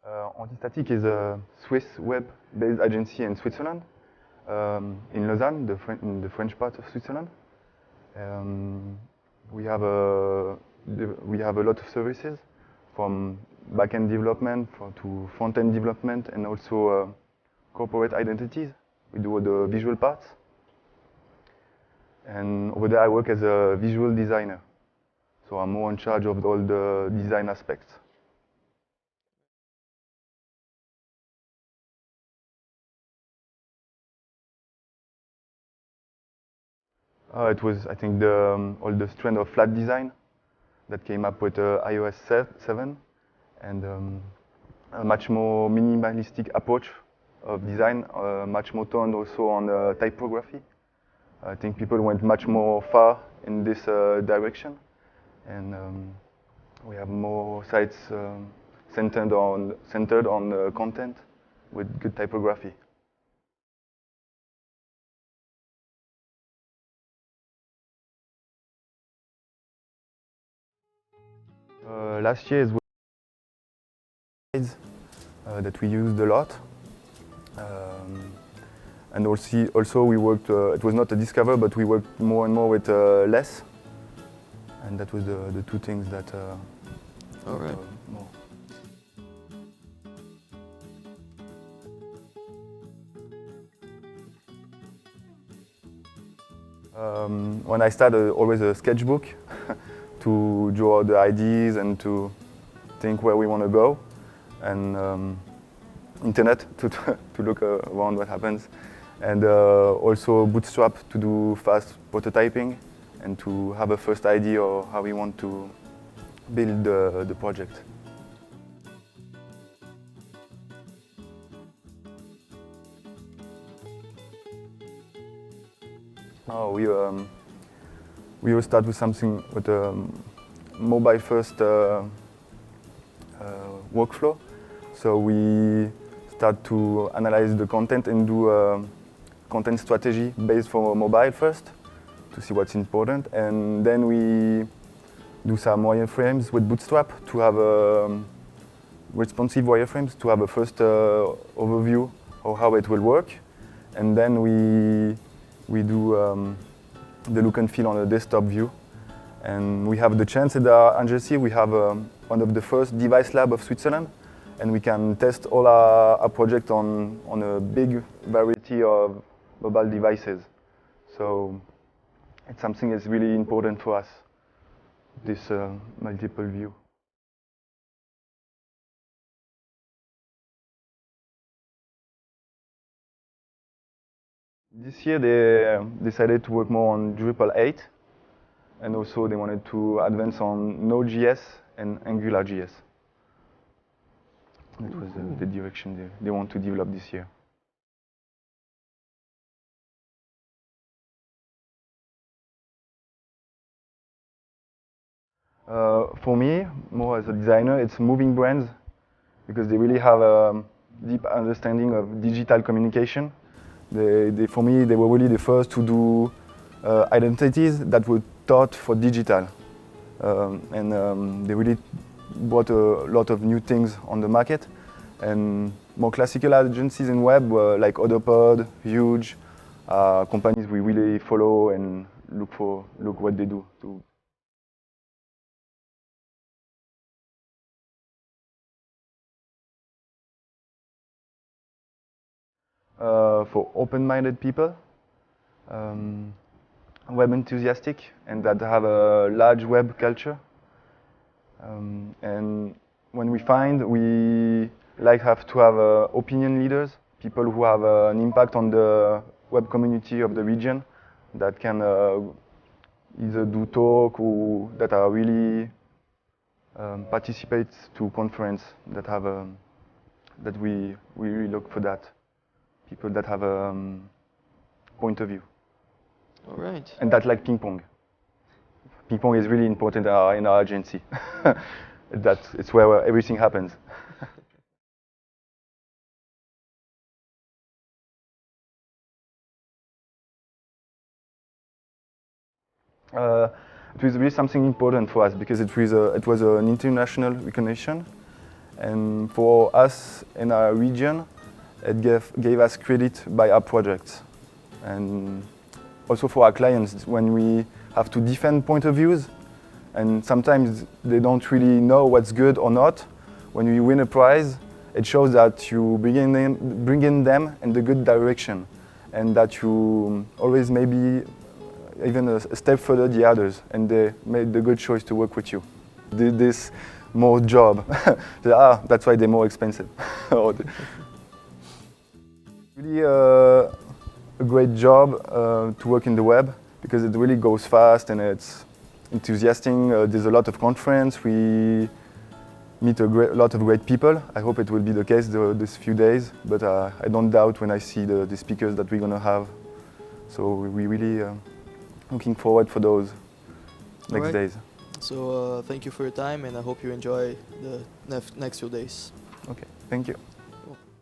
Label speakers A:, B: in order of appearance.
A: Antistatique is a Swiss web-based agency in Switzerland, in Lausanne, in the French part of Switzerland. We have a lot of services, from back-end development to front-end development, and also corporate identities. We do all the visual parts. And over there I work as a visual designer. So I'm more in charge of all the design aspects. It was, I think, all the trend of flat design that came up with iOS 7, and a much more minimalistic approach of design, much more turned also on typography. I think people went much more far in this direction, and we have more sites centered on content with good typography. Last year is that we used a lot, and also we worked. It was not a discover, but we worked more and more with less, and that was the two things that.
B: All right.
A: More. When I started, always a sketchbook to draw the ideas and to think where we want to go, and internet to look around what happens, and also Bootstrap to do fast prototyping and to have a first idea of how we want to build the project. Oh, we will start with something with a mobile-first workflow. So we start to analyze the content and do a content strategy based for mobile first to see what's important, and then we do some wireframes with Bootstrap to have responsive wireframes to have a first overview of how it will work, and then we do the look and feel on a desktop view. And we have the chance at our agency, we have one of the first device lab of Switzerland, and we can test all our project on a big variety of mobile devices. So it's something that's really important for us, this multiple view. This year they decided to work more on Drupal 8, and also they wanted to advance on Node.js and AngularJS. That was the direction they want to develop this year. For me, more as a designer, it's moving brands, because they really have a deep understanding of digital communication. For me, they were really the first to do identities that were taught for digital. And they really brought a lot of new things on the market. And more classical agencies in web were like Otherpod, Huge, companies we really follow and look what they do. For open-minded people, web enthusiastic, and that have a large web culture. And when we have to have opinion leaders, people who have an impact on the web community of the region, that can either do talk or that are really participate to conference, that we really look for that. People that have a point of view.
B: All right.
A: And that like ping pong. Ping pong is really important in our agency. It's where everything happens. It was really something important for us, because it was an international recognition, And for us in our region, it gave us credit by our projects. And also for our clients, when we have to defend point of views, and sometimes they don't really know what's good or not, when you win a prize, it shows that you bring in them in the good direction, and that you always maybe even a step further the others, and they made the good choice to work with you. Did this more job. That's why they're more expensive. Really a great job to work in the web, because it really goes fast and it's enthusiastic. There's a lot of conference. We meet a lot of great people. I hope it will be the case this few days, but I don't doubt when I see the speakers that we're going to have. So we really looking forward for those next days.
B: So thank you for your time, and I hope you enjoy the next few days.
A: Okay, thank you.